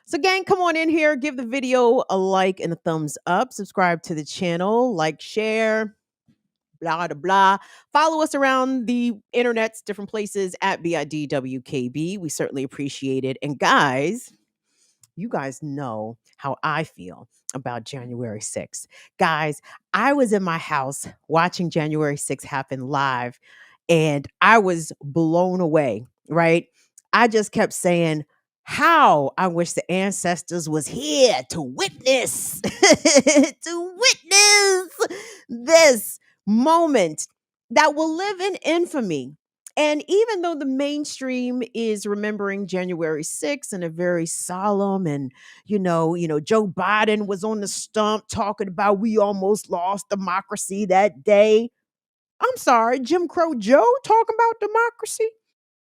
So, gang, come on in here, give the video a like and a thumbs up, subscribe to the channel, like, share, blah, blah, blah. Follow us around the internets, different places at BIDWKB. We certainly appreciate it. And, guys, you guys know how I feel about January 6th. Guys, I was in my house watching January 6th happen live, and I was blown away, right? I just kept saying, how I wish the ancestors was here to witness to witness this moment that will live in infamy. And even though the mainstream is remembering January 6th in a very solemn and, Joe Biden was on the stump talking about we almost lost democracy that day. I'm sorry, Jim Crow Joe talking about democracy?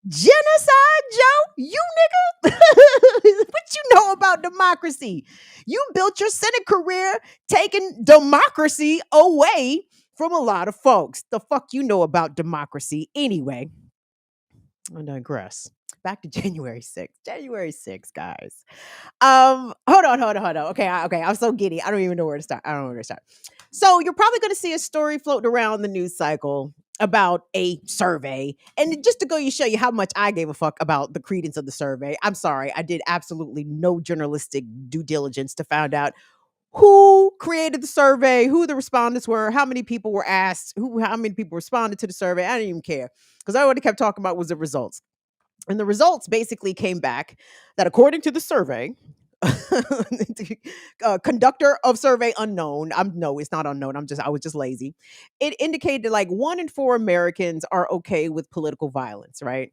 Genocide Joe? You nigga? What you know about democracy? You built your Senate career taking democracy away from a lot of folks. The fuck you know about democracy anyway? I digress. Back to January 6th. January 6th, guys. Hold on. Okay, I'm so giddy. I don't even know where to start. I don't know where to start. So you're probably going to see a story floating around the news cycle about a survey. And just to show you how much I gave a fuck about the credence of the survey, I'm sorry, I did absolutely no journalistic due diligence to find out who created the survey, who the respondents were, how many people were asked, how many people responded to the survey. I didn't even care because I already kept talking about was the results. And the results basically came back that according to the survey, conductor of survey unknown. No, it's not unknown. I was just lazy. It indicated like 1 in 4 Americans are okay with political violence, right?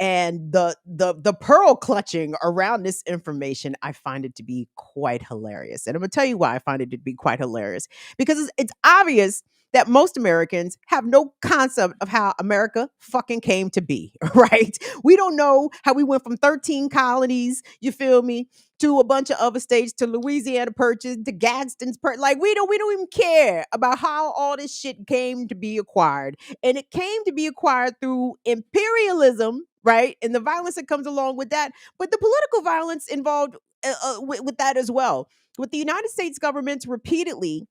And the pearl clutching around this information, I find it to be quite hilarious. And I'm gonna tell you why I find it to be quite hilarious. Because it's obvious that most Americans have no concept of how America fucking came to be, right? We don't know how we went from 13 colonies, you feel me, to a bunch of other states, to Louisiana Purchase, to Gadsden's Purchase. Like we don't even care about how all this shit came to be acquired. And it came to be acquired through imperialism, right? And the violence that comes along with that, but the political violence involved with that as well. With the United States government repeatedly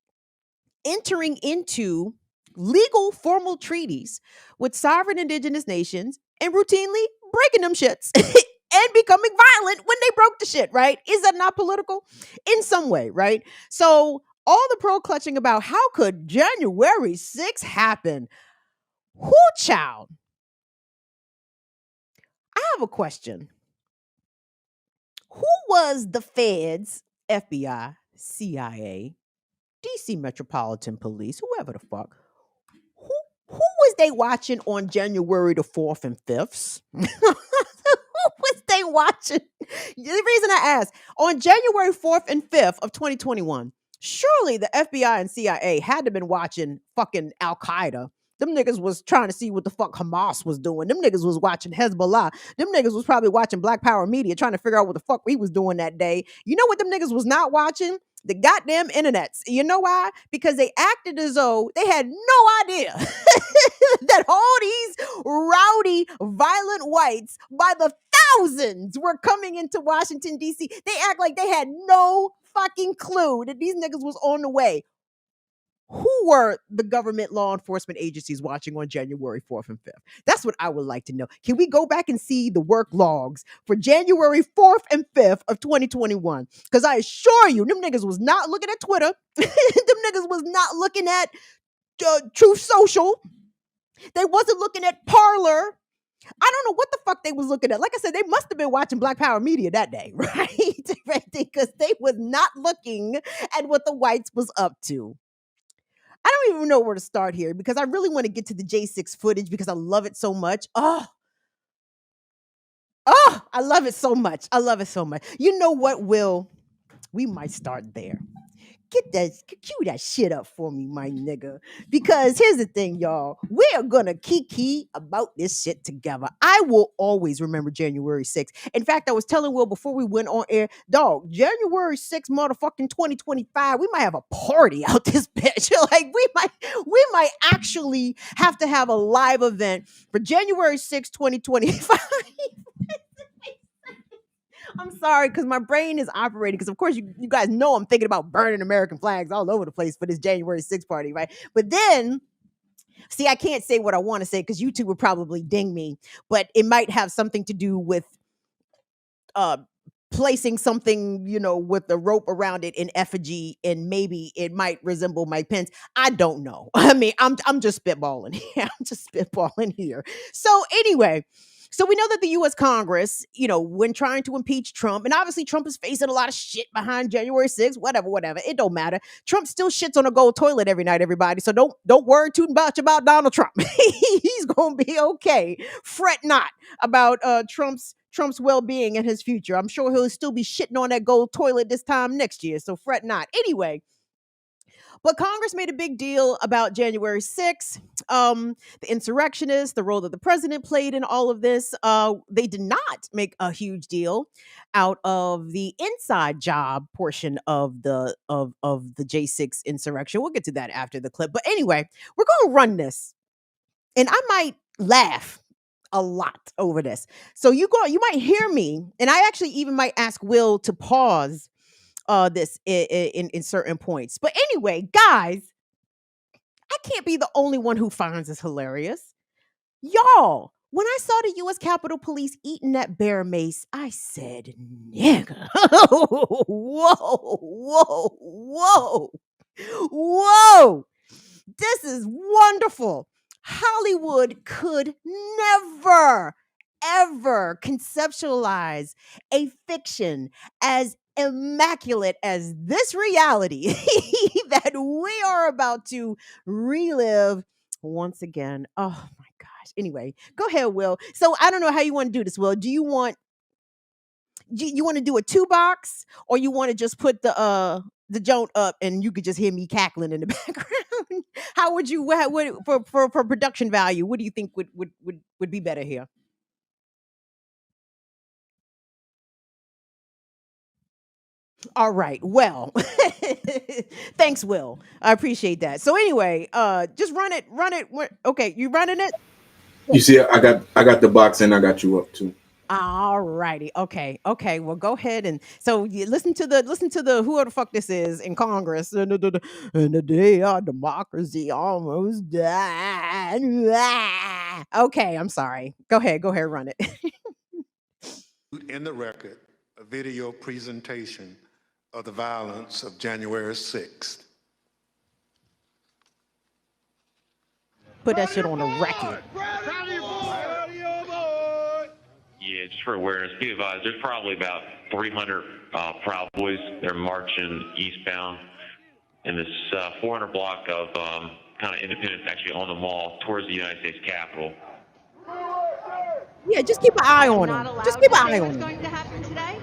entering into legal formal treaties with sovereign indigenous nations and routinely breaking them shits and becoming violent when they broke the shit, right? Is that not political? In some way, right? So all the pearl clutching about how could January 6th happen? Who child? I have a question. Who was the feds, FBI, CIA, DC Metropolitan Police, whoever the fuck? Who was they watching on January the 4th and 5th? Who was they watching? The reason I asked, on January 4th and 5th of 2021, surely the FBI and CIA had to have been watching fucking Al Qaeda. Them niggas was trying to see what the fuck Hamas was doing. Them niggas was watching Hezbollah. Them niggas was probably watching Black Power Media trying to figure out what the fuck we was doing that day. You know what them niggas was not watching? The goddamn internets. You know why? Because they acted as though they had no idea that all these rowdy, violent whites by the thousands were coming into Washington, D.C. They act like they had no fucking clue that these niggas was on the way. Who were the government law enforcement agencies watching on January 4th and 5th? That's what I would like to know. Can we go back and see the work logs for January 4th and 5th of 2021? Because I assure you, them niggas was not looking at Twitter. Them niggas was not looking at Truth Social. They wasn't looking at Parler. I don't know what the fuck they was looking at. Like I said, they must have been watching Black Power Media that day, right? Because they was not looking at what the whites was up to. I don't even know where to start here because I really want to get to the J6 footage because I love it so much. Oh, I love it so much. I love it so much. You know what, Will? We might start there. Cue that shit up for me, my nigga. Because here's the thing, y'all. We are gonna kiki about this shit together. I will always remember January 6th. In fact, I was telling Will before we went on air, dog, January 6th, motherfucking 2025, we might have a party out this bitch. Like we might actually have to have a live event for January 6th, 2025. I'm sorry because my brain is operating. Because of course you guys know I'm thinking about burning American flags all over the place for this January 6th party, right? But then, see, I can't say what I want to say because YouTube would probably ding me. But it might have something to do with uh placing something, with the rope around it in effigy, and maybe it might resemble Mike Pence. I don't know. I mean, I'm just spitballing here. I'm just spitballing here. So anyway, so we know that the US Congress, when trying to impeach Trump, and obviously Trump is facing a lot of shit behind January 6th, whatever. It don't matter. Trump still shits on a gold toilet every night, everybody. So don't worry too much about Donald Trump. He's gonna be okay. Fret not about Trump's well-being and his future. I'm sure he'll still be shitting on that gold toilet this time next year. So fret not. Anyway, but Congress made a big deal about January 6th, the insurrectionists, the role that the president played in all of this. They did not make a huge deal out of the inside job portion of the J6 insurrection. We'll get to that after the clip. But anyway, we're going to run this, and I might laugh a lot over this. So you might hear me, and I actually even might ask Will to pause this in certain points. But anyway, guys, I can't be the only one who finds this hilarious. Y'all, when I saw the US Capitol Police eating that bear mace, I said, nigga. Whoa. This is wonderful. Hollywood could never, ever conceptualize a fiction as immaculate as this reality that we are about to relive once again. Oh my gosh. Anyway, go ahead, Will. So I don't know how you want to do this, Will. Do you want to do a 2-box, or you want to just put the joint up and you could just hear me cackling in the background? How would you for production value, what do you think would be better here? All right. Well, thanks, Will. I appreciate that. So anyway, just run it. Okay, you running it? You see, I got the box and I got you up too. All righty. Okay. Well, go ahead and so you listen to the whoever the fuck this is in Congress. And the day our democracy almost died. Okay, I'm sorry. Go ahead, run it. In the record, a video presentation of the violence of January 6th. Put that shit on the record. Yeah, just for awareness, be advised, there's probably about 300 Proud Boys. They're marching eastbound in this 400 block of kind of Independence, actually on the mall towards the United States Capitol. Yeah, just keep an eye on them. Just keep an eye on what's them. going to happen today,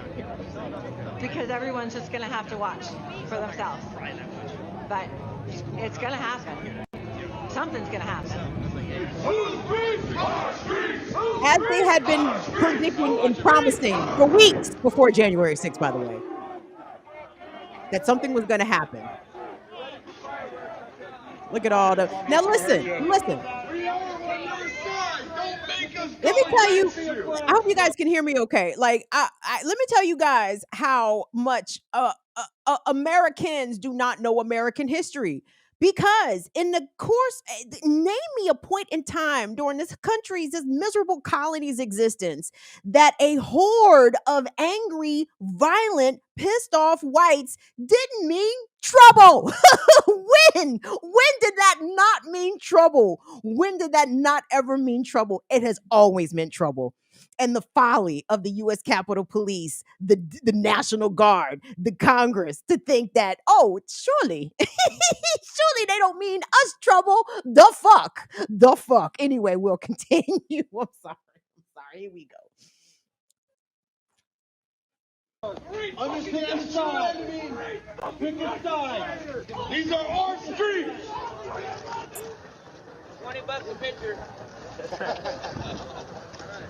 because everyone's just going to have to watch for themselves. But it's going to happen. Something's going to happen. As they had been predicting and promising for weeks before January 6th, by the way, that something was going to happen. Look at all the. Now listen. Let me tell you. I hope you guys can hear me okay. Like, let me tell you guys how much Americans do not know American history. Because in the course, name me a point in time during this miserable colony's existence that a horde of angry, violent, pissed off whites didn't mean trouble. When did that not mean trouble? When did that not ever mean trouble? It has always meant trouble. And the folly of the US Capitol Police, the National Guard, the Congress to think that, oh, surely they don't mean us trouble. The fuck. Anyway, we'll continue. I'm sorry. Here we go. Understand the side. Pick a side. These are our streets. $20 a picture.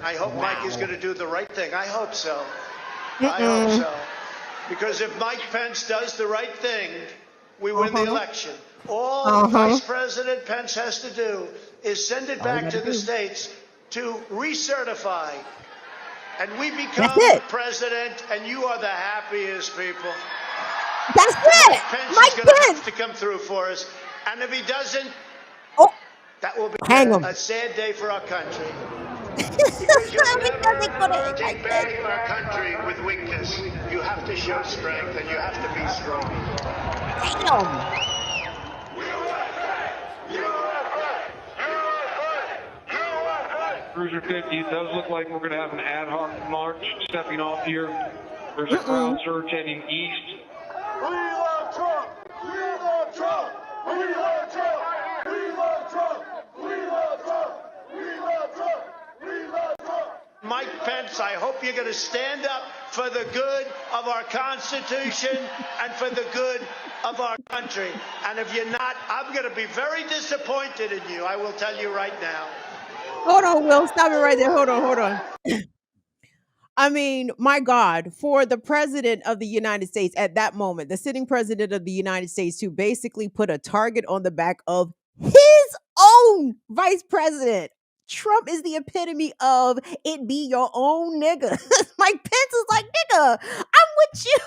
I hope Mike is going to do the right thing. I hope so. I hope so. Because if Mike Pence does the right thing, we win the election. All Vice President Pence has to do is send it back to the states to recertify and we That's become the it. president, and you are the happiest people. That's it. Pence Mike is going to have Pence. to come through for us, and if he doesn't, Oh, that will be hang him. a sad day for our country. Because they couldn't hang Take Mike back Pence. our country with weakness. You have to show strength, and you have to be strong. Damn. Cruiser 50, it does look like we're going to have an ad hoc march stepping off here. There's a crowd surge heading east. We love Trump! We love Trump! We love Trump! We love Trump! We love Trump! We love Trump! We love Trump! Mike Pence, I hope you're going to stand up for the good of our Constitution and for the good of our country. And if you're not, I'm going to be very disappointed in you. I will tell you right now. Hold on, Will. Stop it right there. Hold on. I mean, my God, for the president of the United States at that moment, the sitting president of the United States, to basically put a target on the back of his own vice president. Trump is the epitome of it be your own nigga. Mike Pence is like, nigga, I'm with you.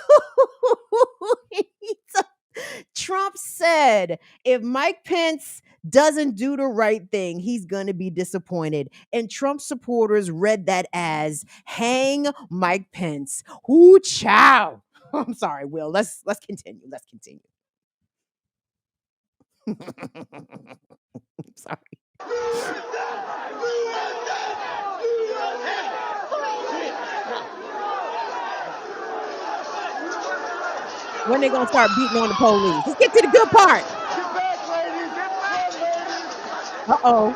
Trump said if Mike Pence doesn't do the right thing, he's going to be disappointed. And Trump supporters read that as hang Mike Pence. Ooh, chow. I'm sorry, Will. Let's continue. Let's continue. I'm sorry. When they gonna start beating on the police? Let's get to the good part. Get back, ladies! Get back, ladies! Uh-oh.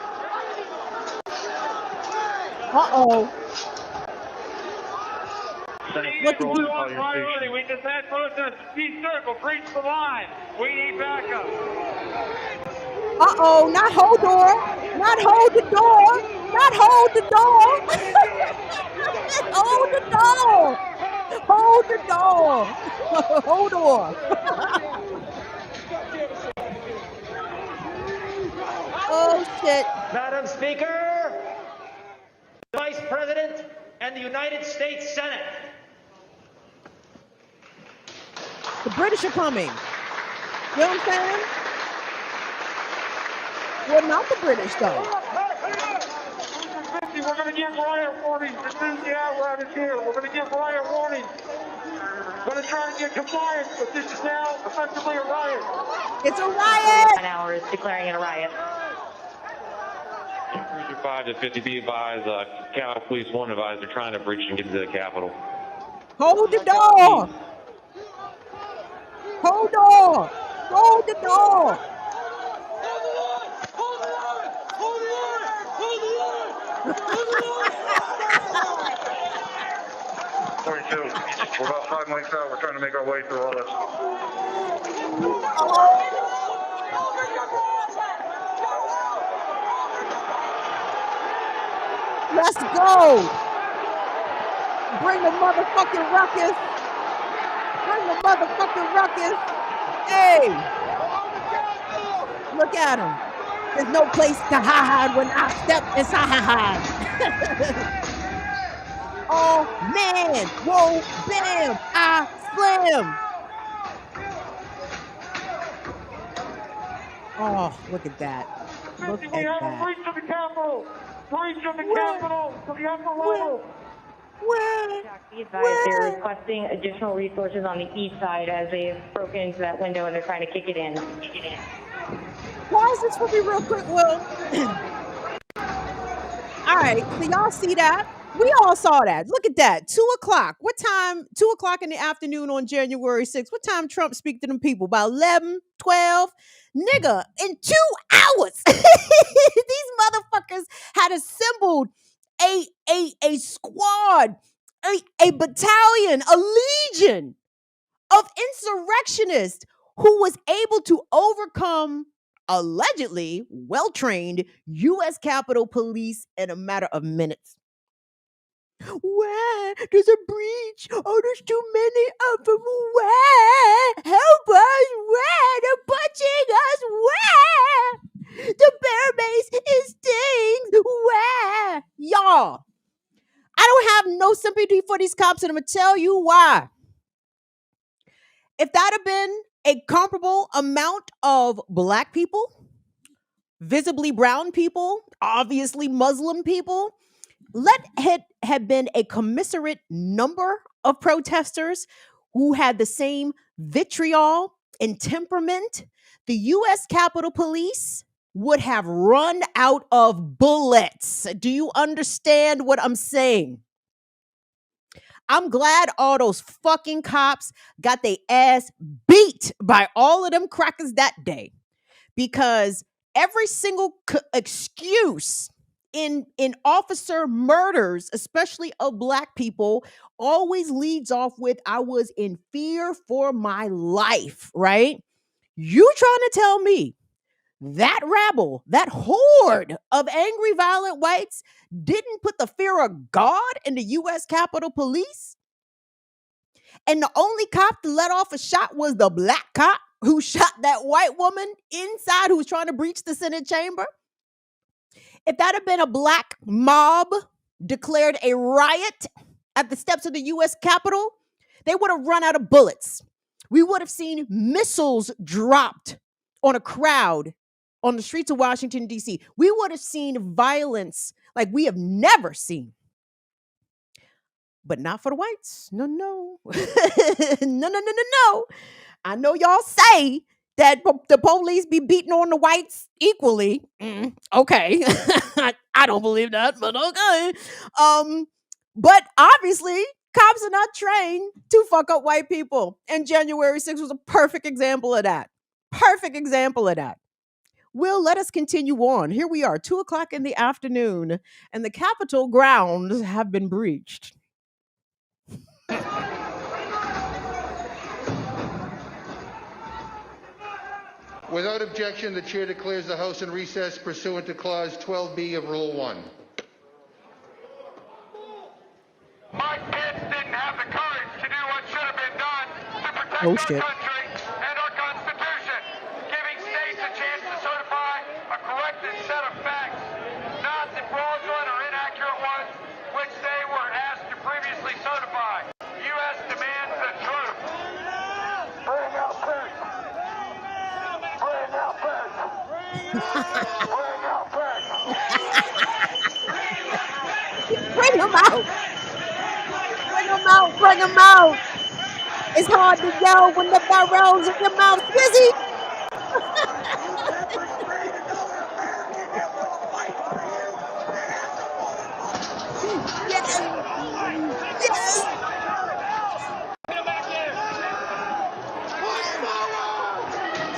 Look at We want priority. We just had protest. East Circle, breach the line. We need backup. Uh-oh, not hold door. Not hold the door. Not hold the door. Hold the door. Hold the door. Hold door. Oh, shit. Madam Speaker, the Vice President, and the United States Senate. The British are coming. You know what I'm saying? Well, not the British, though. We're going to give riot warnings as soon as the apparatus here. We're going to give riot warnings. We're going to try and get compliance, but this is now effectively a riot. It's a riot. An hour is declaring it a riot. Cruiser 5 to 50, be advised, Capitol Police 1 advised they're trying to breach and get into the Capitol. Hold the door. Hold door. Hold the door. Hold the line! Hold the line! Hold the line! Hold the line! 42. We're about 5 miles out. We're trying to make our way through all this. Let's go. Bring the motherfucking ruckus. Bring the motherfucking ruckus. Hey. Look at him. There's no place to hide when I step inside. Oh, man. Whoa, bam. I slam. Oh, look at that. Look at We have a that. breach of the Capitol. Breach of the Capitol to the upper level. Be advised they're requesting additional resources on the east side as they've broken into that window and they're trying to kick it in. Pause this for me real quick, Will. All right, so y'all see that? We all saw that. Look at that. 2 o'clock. What time? 2 o'clock in the afternoon on January 6th. What time Trump speak to them people? About 11, 12? Nigga, in 2 hours. These motherfuckers had assembled a squad, a battalion, a legion of insurrectionists who was able to overcome allegedly well-trained U.S. Capitol Police in a matter of minutes. Where? There's a breach. Oh, there's too many of them. Where? Help us. Where? They're punching us. Where? The bear base is stings. Where? Y'all, I don't have no sympathy cops, and I'm going to tell you why. If that had been a comparable amount of black people, visibly brown people, obviously Muslim people, let it have been a commensurate number of protesters who had the same vitriol and temperament, the U.S. Capitol Police would have run out of bullets. Do you understand what I'm saying? I'm glad all those fucking cops got their ass beat by all of them crackers that day, because every single excuse in officer murders, especially of black people, always leads off with, I was in fear for my life, right? You trying to tell me that rabble, that horde of angry, violent whites didn't put the fear of God in the U.S. Capitol Police? And the only cop to let off a shot was the black cop who shot that white woman inside who was trying to breach the Senate chamber? If that had been a black mob declared a riot at the steps of the U.S. Capitol, they would have run out of bullets. We would have seen missiles dropped on a crowd on the streets of Washington, D.C. We would have seen violence like we have never seen. But not for the whites. No. No. I know y'all say that the police be beating on the whites equally. Okay. I don't believe that, but okay. But obviously, cops are not trained to fuck up white people. And January 6th was a perfect example of that. Perfect example of that. Will, let us continue on. Here we are, 2:00 in the afternoon, and the Capitol grounds have been breached. Without objection, the chair declares the House in recess pursuant to Clause 12B of Rule 1. Mike Pence didn't have the courage to do what should have been done to protect Oh, our shit. country and our Constitution, giving states a chance to certify a corrected set of facts, not the fraudulent or inaccurate ones which they were asked to previously certify. U.S. demands the truth. Bring out Pence. Bring out Pence. Bring out Pence. Bring him out. Bring him out. Bring him out. It's hard to yell when the barrel's in your mouth, Swizzy. Yes. Yes.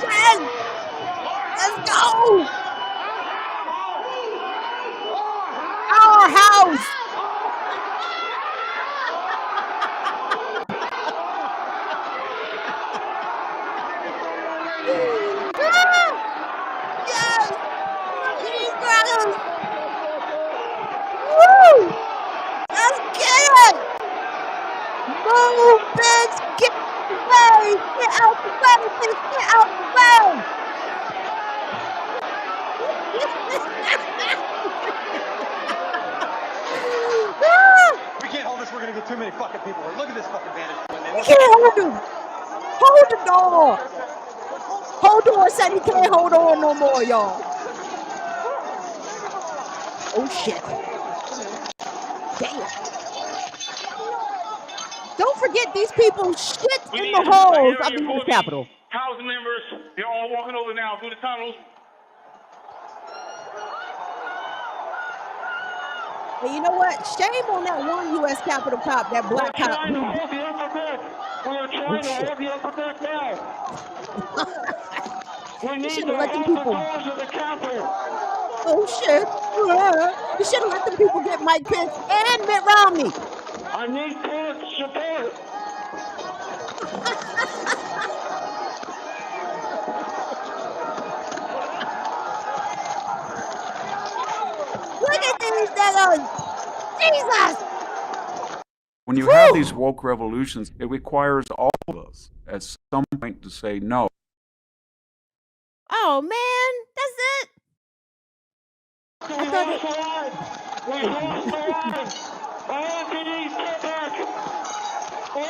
Yes. Let's go. Our house. Yes. Jesus. Woo. Let's get it. Move, bitch. Get away. Get out the way, bitch. Get out the way. We can't hold this. We're going to get too many fucking people. Look at this fucking vantage point, man. We can't hold him. Hold the door. Hold on said he can't hold on no more, y'all. Oh, shit. Damn. Don't forget these people shit in the halls of the U.S. Capitol. House members, they're all walking over now through the tunnels. And you know what? Shame on that one U.S. Capitol cop, that black cop. We are trying to hold the upper deck now. We You need should to have let them hold the people. doors of the Capitol. Oh, shit. You should have let them people get Mike Pence and Mitt Romney. I need Pence support. Look at these niggas. Jesus. When you have these woke revolutions, it requires all of us at some point to say no. Oh, man. That's it. We lost the line. We lost the line. All NPDs, get back. Oh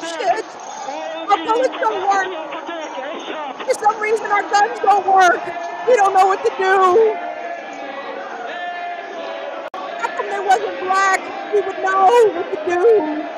shit! Our bullets don't work. For some reason, our guns don't work. We don't know what to do. How come they wasn't black? We would know what to do.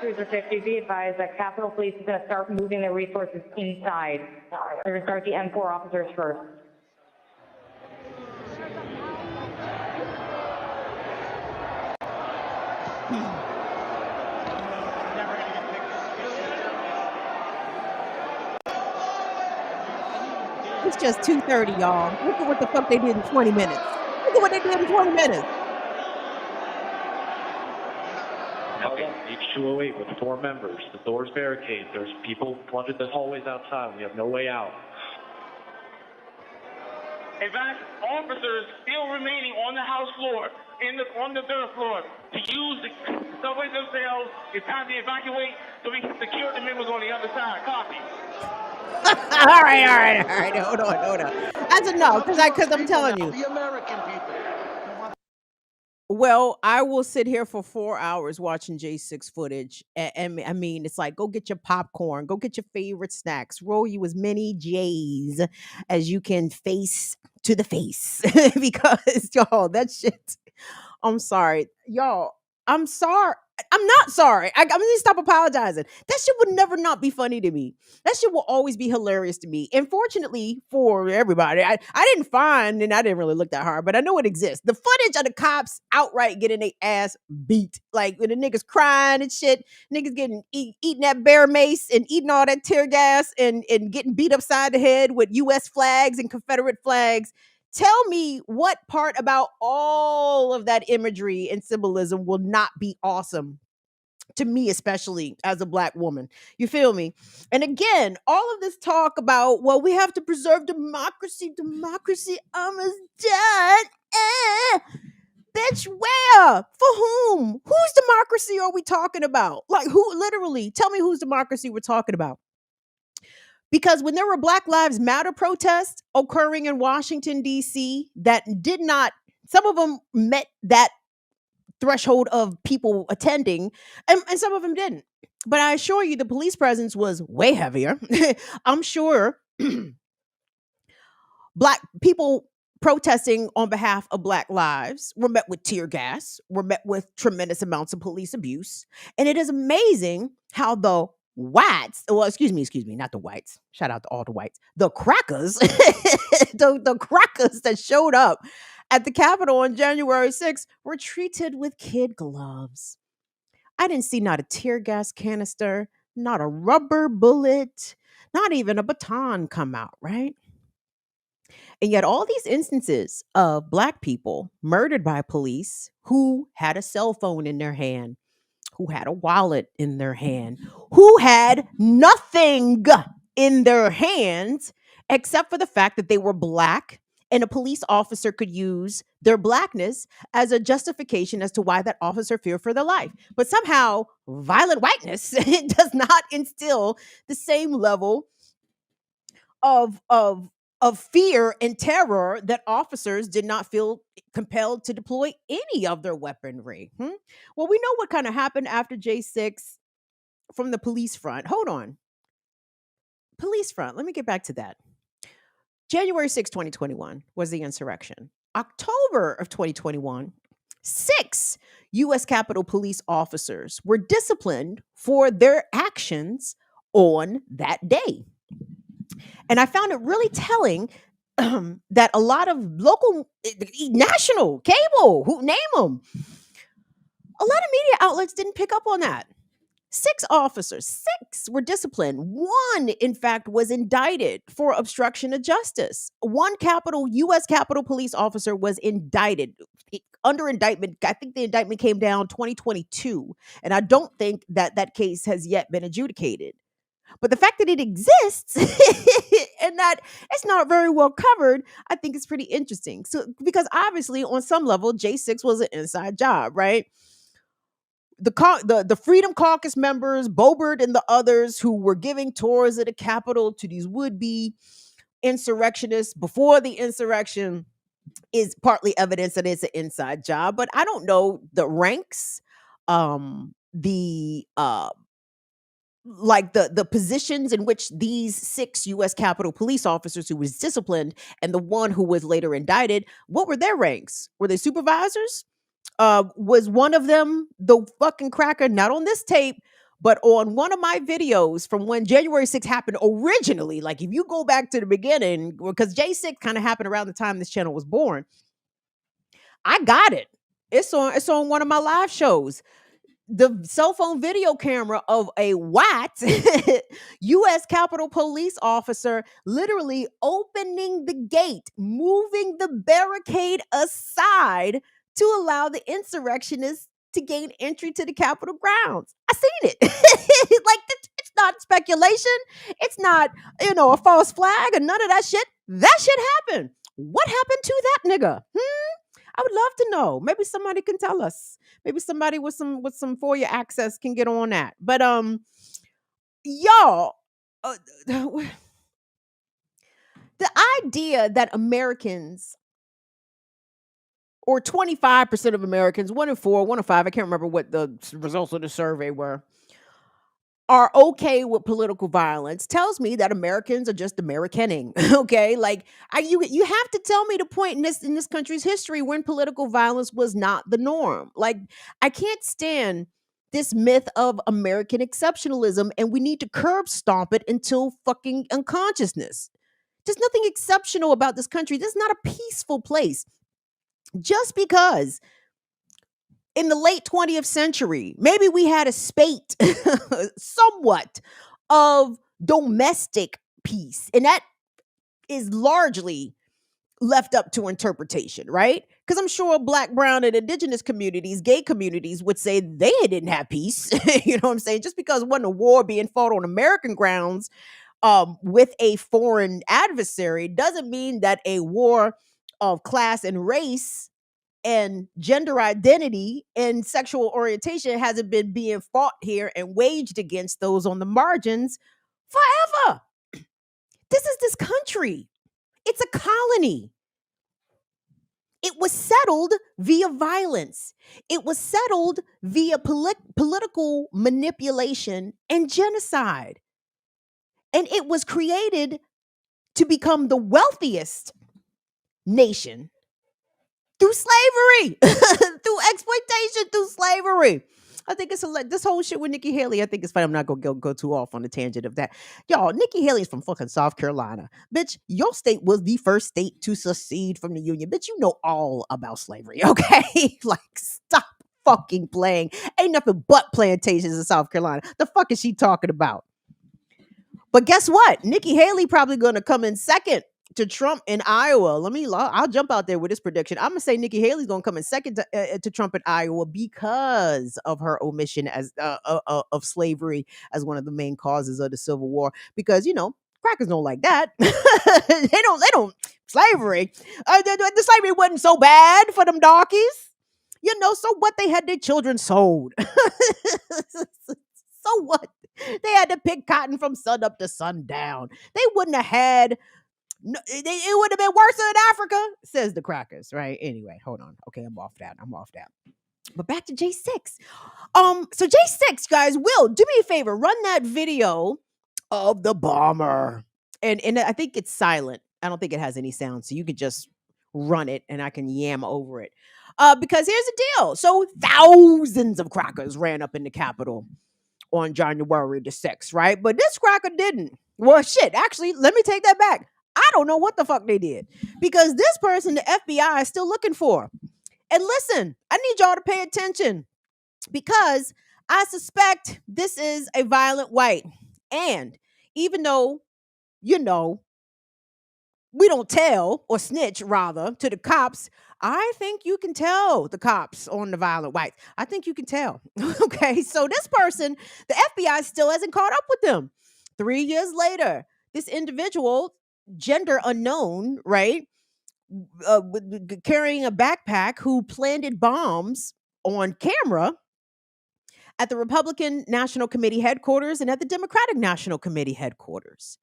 Cruiser 50, be advised that Capitol Police is going to start moving their resources inside. They're going to start the M4 officers first. It's just 2:30, y'all. Look at what the fuck they did in 20 minutes. Look at what they did in 20 minutes. Okay, H208 with 4 members. The door's barricaded. There's people flooded the hallways outside. We have no way out. In fact, officers still remaining on the house floor, on the third floor, to use the subway themselves. It's time to evacuate so we can secure the members on the other side. Copy. all right. Hold on. That's enough, because I'm telling you. The American people. Well, I will sit here for 4 hours watching J6 footage. And I mean, it's like, go get your popcorn, go get your favorite snacks, roll you as many J's as you can face to the face. Because, y'all, that shit, I'm sorry. Y'all, I'm sorry. I'm not sorry. I'm gonna stop apologizing. That shit would never not be funny to me. That shit will always be hilarious to me. And fortunately for everybody, I didn't find, and I didn't really look that hard, but I know it exists. The footage of the cops outright getting their ass beat. Like when the niggas crying and shit, niggas getting eating that bear mace and eating all that tear gas and getting beat upside the head with US flags and Confederate flags. Tell me what part about all of that imagery and symbolism will not be awesome to me, especially as a black woman. You feel me? And again, all of this talk about, well, we have to preserve democracy, almost done. Bitch, where? For whom? Whose democracy are we talking about? Like, who? Literally, tell me whose democracy we're talking about. Because when there were Black Lives Matter protests occurring in Washington, D.C., that did not, some of them met that threshold of people attending, and some of them didn't. But I assure you, the police presence was way heavier. I'm sure Black people protesting on behalf of Black lives were met with tear gas, were met with tremendous amounts of police abuse. And it is amazing how the whites, well, excuse me, not the whites. Shout out to all the whites. The crackers, the crackers that showed up at the Capitol on January 6th were treated with kid gloves. I didn't see not a tear gas canister, not a rubber bullet, not even a baton come out, right? And yet all these instances of Black people murdered by police who had a cell phone in their hand, who had a wallet in their hand, who had nothing in their hands except for the fact that they were Black, and a police officer could use their Blackness as a justification as to why that officer feared for their life. But somehow violent whiteness does not instill the same level of fear and terror that officers did not feel compelled to deploy any of their weaponry. Well, we know what kind of happened after J6 from the police front. Hold on. Police front. Let me get back to that. January 6, 2021 was the insurrection. October of 2021, 6 U.S. Capitol Police officers were disciplined for their actions on that day. And I found it really telling that a lot of local, national, cable, who name them, a lot of media outlets didn't pick up on that. 6 officers, 6 were disciplined. 1, in fact, was indicted for obstruction of justice. 1 U.S. Capitol Police officer was indicted. Under indictment, I think the indictment came down 2022, and I don't think that case has yet been adjudicated. But the fact that it exists and that it's not very well covered, I think is pretty interesting. So, because obviously, on some level, J6 was an inside job, right? The Freedom Caucus members, Boebert and the others who were giving tours of the Capitol to these would-be insurrectionists before the insurrection is partly evidence that it's an inside job. But I don't know the ranks, the like the positions in which these 6 US Capitol police officers who was disciplined and the one who was later indicted, what were their ranks? Were they supervisors? Was one of them the fucking cracker? Not on this tape, but on one of my videos from when January 6th happened originally. Like if you go back to the beginning, because J6 kind of happened around the time this channel was born. I got it. It's on one of my live shows. The cell phone video camera of a white U.S. Capitol Police officer literally opening the gate, moving the barricade aside to allow the insurrectionists to gain entry to the Capitol grounds. I seen it. It's not speculation. It's not, a false flag or none of that shit. That shit happened. What happened to that nigga? I would love to know. Maybe somebody can tell us. Maybe somebody with some FOIA access can get on that. But y'all, the idea that Americans, or 25% of Americans, 1 in 4, 1 in 5, I can't remember what the results of the survey were, are okay with political violence tells me that Americans are just Americaning. Okay, like you have to tell me the point in this country's history when political violence was not the norm. Like I can't stand this myth of American exceptionalism, and we need to curb stomp it until fucking unconsciousness. There's nothing exceptional about this country. This is not a peaceful place. Just because in the late 20th century, maybe we had a spate somewhat of domestic peace. And that is largely left up to interpretation, right? Because I'm sure Black, brown, and indigenous communities, gay communities would say they didn't have peace. You know what I'm saying? Just because it wasn't a war being fought on American grounds with a foreign adversary doesn't mean that a war of class and race and gender identity and sexual orientation hasn't been being fought here and waged against those on the margins forever. This is this country. It's a colony. It was settled via violence. It was settled via political manipulation and genocide. And it was created to become the wealthiest nation through slavery, through exploitation, through slavery. I think it's this whole shit with Nikki Haley. I think it's funny. I'm not gonna go too off on the tangent of that. Y'all, Nikki Haley's from fucking South Carolina. Bitch, your state was the first state to secede from the Union. Bitch, you know all about slavery, okay? Like, stop fucking playing. Ain't nothing but plantations in South Carolina. The fuck is she talking about? But guess what? Nikki Haley probably gonna come in second to Trump in Iowa. I'll jump out there with this prediction. I'm gonna say Nikki Haley's gonna come in second to Trump in Iowa because of her omission as of slavery as one of the main causes of the Civil War. Because crackers don't like that. they don't slavery. The slavery wasn't so bad for them darkies. So what? They had their children sold. So what? They had to pick cotton from sun up to sundown. They wouldn't have had. No, it would have been worse in Africa, says the crackers, right? Anyway, hold on. Okay, I'm off that. But back to J6. So J6, guys, Will, do me a favor. Run that video of the bomber. And I think it's silent. I don't think it has any sound. So you could just run it and I can yam over it. Because here's the deal. So thousands of crackers ran up in the Capitol on January the 6th, right? But this cracker didn't. Well, shit, actually, let me take that back. I don't know what the fuck they did because this person, the FBI, is still looking for. And listen, I need y'all to pay attention because I suspect this is a violent white. And even though, we don't tell or snitch rather to the cops, I think you can tell the cops on the violent whites. I think you can tell. Okay. So this person, the FBI still hasn't caught up with them. 3 years later, this individual, gender unknown, right, carrying a backpack, who planted bombs on camera at the Republican National Committee headquarters and at the Democratic National Committee headquarters.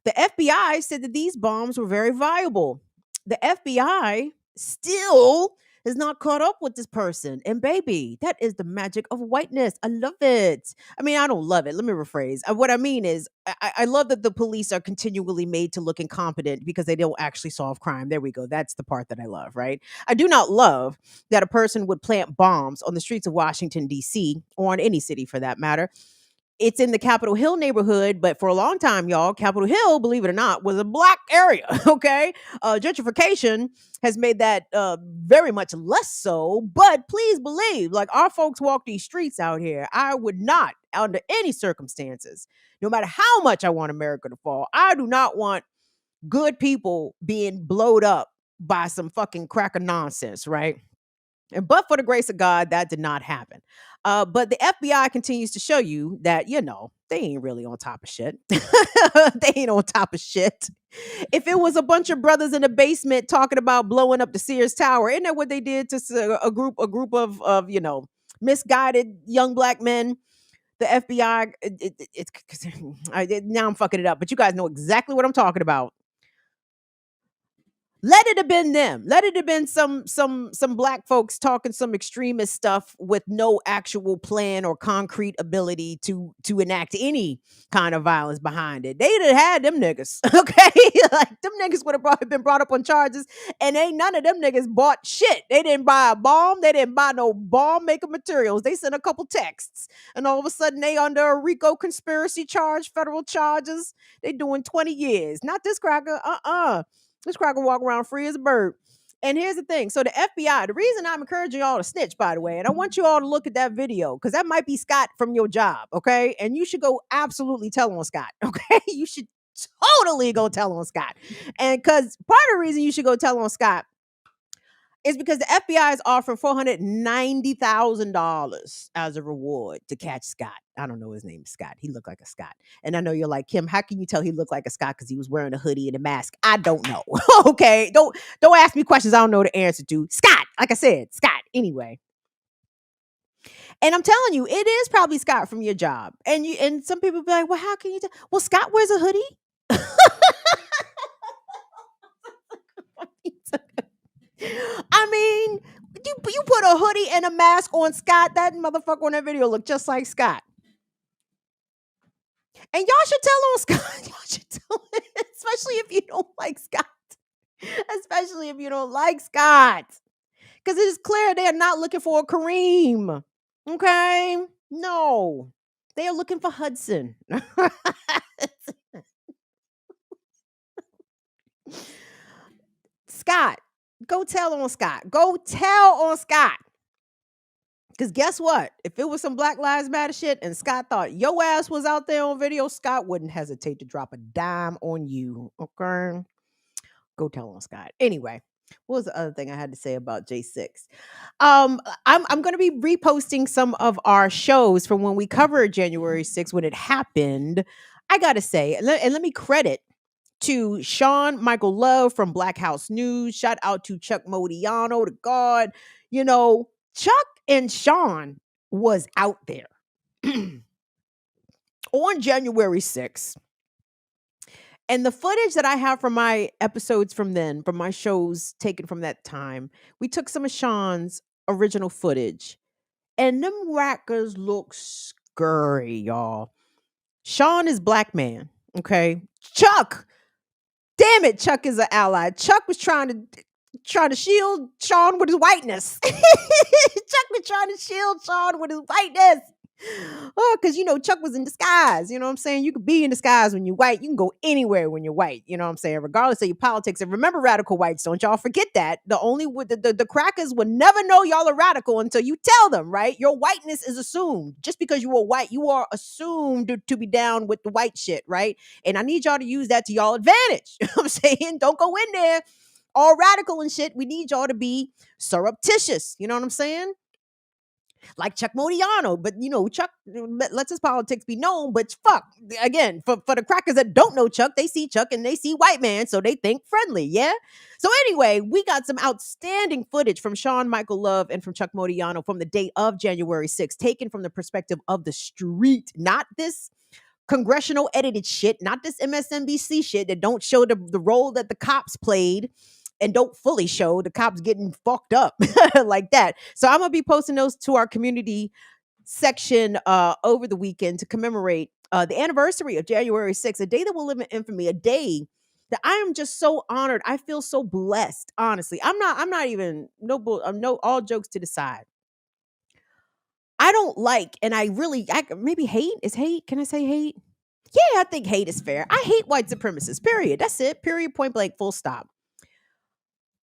The FBI said that these bombs were very viable. The FBI still is not caught up with this person. And baby, that is the magic of whiteness. I love it. I mean, I don't love it. Let me rephrase. What I mean is, I love that the police are continually made to look incompetent because they don't actually solve crime. There we go. That's the part that I love, right? I do not love that a person would plant bombs on the streets of Washington, D.C., or in any city for that matter. It's in the Capitol Hill neighborhood, but for a long time, y'all, Capitol Hill, believe it or not, was a black area. Okay, gentrification has made that very much less so. But please believe, like, our folks walk these streets out here. I would not, under any circumstances, no matter how much I want America to fall, I do not want good people being blowed up by some fucking cracker nonsense, right? And but for the grace of God, that did not happen. But the FBI continues to show you that, they ain't really on top of shit. They ain't on top of shit. If it was a bunch of brothers in the basement talking about blowing up the Sears Tower, isn't that what they did to a group of misguided young black men? The FBI, now I'm fucking it up, but you guys know exactly what I'm talking about. Let it have been them. Let it have been some black folks talking some extremist stuff with no actual plan or concrete ability to enact any kind of violence behind it. They'd have had them niggas, okay? Like, them niggas would have been brought up on charges, and ain't none of them niggas bought shit. They didn't buy a bomb. They didn't buy no bomb making materials. They sent a couple texts, and all of a sudden they under a RICO conspiracy charge, federal charges. They doing 20 years. Not this cracker. This cracker walk around free as a bird. And here's the thing. So the FBI, the reason I'm encouraging y'all to snitch, by the way, and I want you all to look at that video, because that might be Scott from your job, okay? And you should go absolutely tell on Scott, okay? You should totally go tell on Scott. And because part of the reason you should go tell on Scott is because the FBI is offering $490,000 as a reward to catch Scott. I don't know his name is Scott. He looked like a Scott. And I know you're like, Kim, how can you tell he looked like a Scott? Because he was wearing a hoodie and a mask. I don't know. Okay. Don't ask me questions I don't know the answer to. Scott, like I said, Scott. Anyway. And I'm telling you, it is probably Scott from your job. And some people be like, well, how can you tell? Well, Scott wears a hoodie. I mean, you put a hoodie and a mask on Scott, that motherfucker on that video looked just like Scott. And y'all should tell on Scott. Y'all should tell him, especially if you don't like Scott. Especially if you don't like Scott. Because it is clear they are not looking for a Kareem. Okay? No. They are looking for Hudson. Scott. Go tell on Scott. Go tell on Scott. Because guess what? If it was some Black Lives Matter shit and Scott thought your ass was out there on video, Scott wouldn't hesitate to drop a dime on you. Okay? Go tell on Scott. Anyway, what was the other thing I had to say about J6? I'm going to be reposting some of our shows from when we covered January 6th when it happened. I got to say, and let me credit to Sean Michael Love from Black House News. Shout out to Chuck Modiano, to God. Chuck and Sean was out there on January 6th. And the footage that I have from my episodes from then, from my shows taken from that time, we took some of Sean's original footage. And them rackers look scurry, y'all. Sean is black man, okay? Chuck, damn it, Chuck is an ally. Chuck was trying to shield Sean with his whiteness. Chuck was trying to shield Sean with his whiteness. Oh, because, Chuck was in disguise. You know what I'm saying? You could be in disguise when you're white. You can go anywhere when you're white. You know what I'm saying? Regardless of your politics. And remember, radical whites, don't y'all forget that. The crackers will never know y'all are radical until you tell them, right? Your whiteness is assumed. Just because you are white, you are assumed to be down with the white shit, right? And I need y'all to use that to y'all advantage. You know what I'm saying? Don't go in there all radical and shit. We need y'all to be surreptitious. You know what I'm saying? like Chuck Modiano. But Chuck lets his politics be known. But fuck, again, for the crackers that don't know Chuck, they see Chuck and they see white man, so they think friendly. Yeah. So anyway, we got some outstanding footage from Sean Michael Love and from Chuck Modiano from the day of January 6th, taken from the perspective of the street, not this congressional edited shit, not this MSNBC shit that don't show the role that the cops played and don't fully show the cops getting fucked up like that. So I'm gonna be posting those to our community section over the weekend to commemorate the anniversary of January 6th, a day that will live in infamy, a day that I am just so honored. I feel so blessed, honestly. I'm not even no all jokes to the side. I don't like, and maybe hate is hate. Can I say hate? Yeah, I think hate is fair. I hate white supremacists, period. That's it, period, point blank, full stop.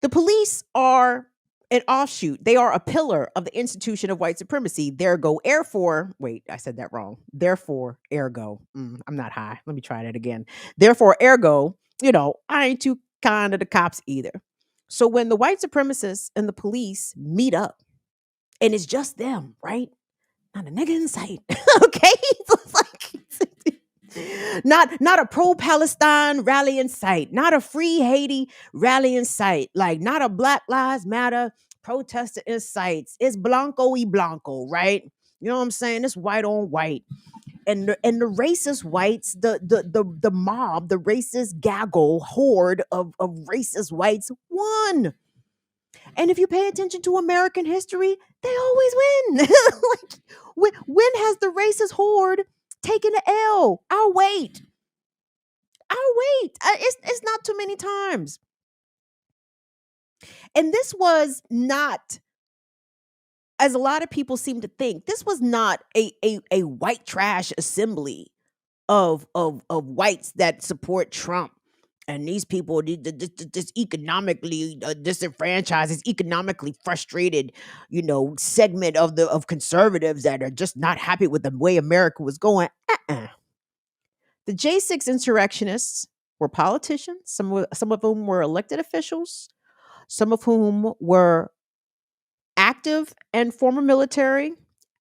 The police are an offshoot. They are a pillar of the institution of white supremacy. Wait, I said that wrong. Therefore, ergo. I'm not high. Let me try that again. Therefore, ergo, I ain't too kind of the cops either. So when the white supremacists and the police meet up, and it's just them, right? Not a nigga in sight. Okay? It's like, not a pro-Palestine rally in sight, not a free Haiti rally in sight, like not a Black Lives Matter protester in sight. It's Blanco y Blanco, right? You know what I'm saying? It's white on white. And the racist whites, the mob, the racist gaggle, horde of racist whites won. And if you pay attention to American history, they always win. Like, when has the racist horde taken an L? I'll wait. It's not too many times. And this was not, as a lot of people seem to think, this was not a white trash assembly of whites that support Trump. And these people, this economically disenfranchised, this economically frustrated, segment of conservatives that are just not happy with the way America was going. The J6 insurrectionists were politicians. Some of whom were elected officials. Some of whom were active and former military,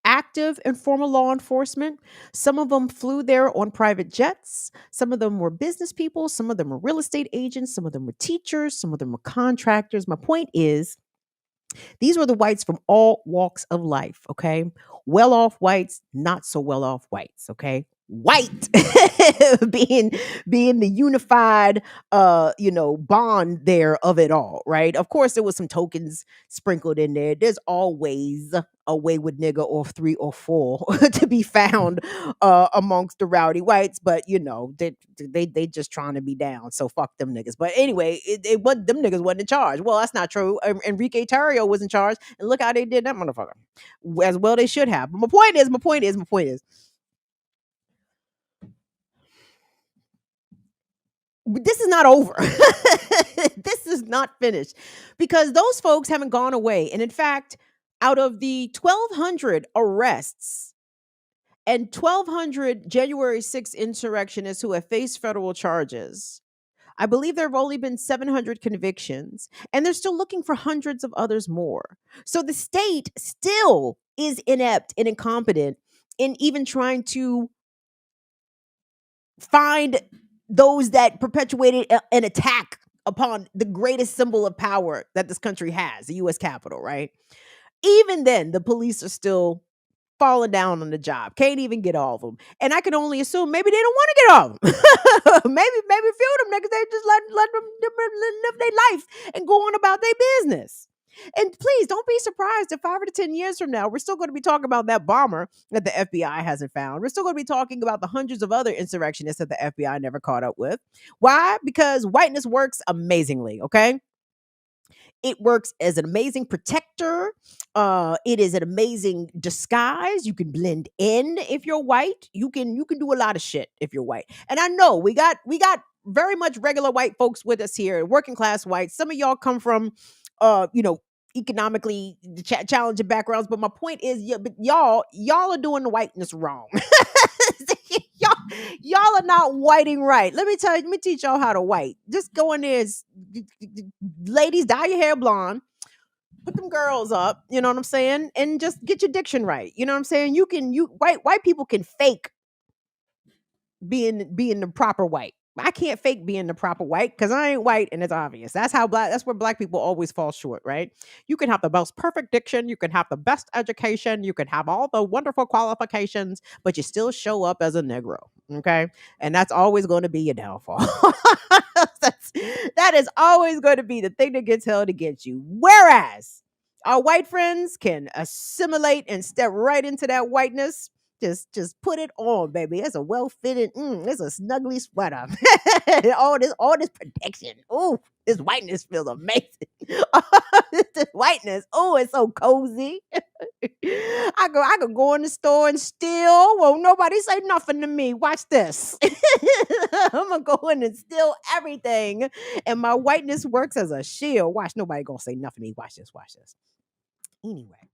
active and former law enforcement. Some of them flew there on private jets. Some of them were business people. Some of them were real estate agents. Some of them were teachers. Some of them were contractors. My point is, these were the whites from all walks of life, okay? Well-off whites, not so well-off whites, okay? White being the unified bond there of it all, right? Of course there was some tokens sprinkled in there. There's always a wayward nigga or 3 or 4 to be found amongst the rowdy whites, but they just trying to be down, so fuck them niggas. But anyway, it wasn't, them niggas wasn't in charge. Well, that's not true. Enrique Tarrio was in charge, and look how they did that motherfucker. As well they should have. But my point is this is not over. This is not finished, because those folks haven't gone away. And in fact, out of the 1,200 arrests and 1,200 January 6th insurrectionists who have faced federal charges, I believe there have only been 700 convictions, and they're still looking for hundreds of others more. So the state still is inept and incompetent in even trying to find those that perpetuated an attack upon the greatest symbol of power that this country has, the U.S. Capitol, right? Even then, the police are still falling down on the job. Can't even get all of them. And I can only assume maybe they don't want to get all of them. maybe a few of them niggas, they just let them live their life and go on about their business. And please don't be surprised if 5 to 10 years from now, we're still going to be talking about that bomber that the FBI hasn't found. We're still going to be talking about the hundreds of other insurrectionists that the FBI never caught up with. Why? Because whiteness works amazingly, okay? It works as an amazing protector. It is an amazing disguise. You can blend in if you're white. You can do a lot of shit if you're white. And I know we got very much regular white folks with us here, working class whites. Some of y'all come from economically challenging backgrounds, but my point is, y'all are doing the whiteness wrong. y'all are not whiting right. Let me teach y'all how to white. Just go in there, ladies, dye your hair blonde, put them girls up, you know what I'm saying? And just get your diction right. You know what I'm saying? White people can fake being the proper white. I can't fake being the proper white because I ain't white and it's obvious. That's where black people always fall short, right? You can have the most perfect diction, you can have the best education, you can have all the wonderful qualifications, but you still show up as a Negro. Okay. And that's always going to be your downfall. That is always going to be the thing that gets held against you. Whereas our white friends can assimilate and step right into that whiteness. Just put it on, baby. It's a well-fitted, it's a snuggly sweater. all this protection. Ooh, this whiteness feels amazing. This whiteness. Oh, it's so cozy. I could go in the store and steal. Well, nobody say nothing to me. Watch this. I'm gonna go in and steal everything. And my whiteness works as a shield. Watch, nobody gonna say nothing to me. Watch this. Anyway.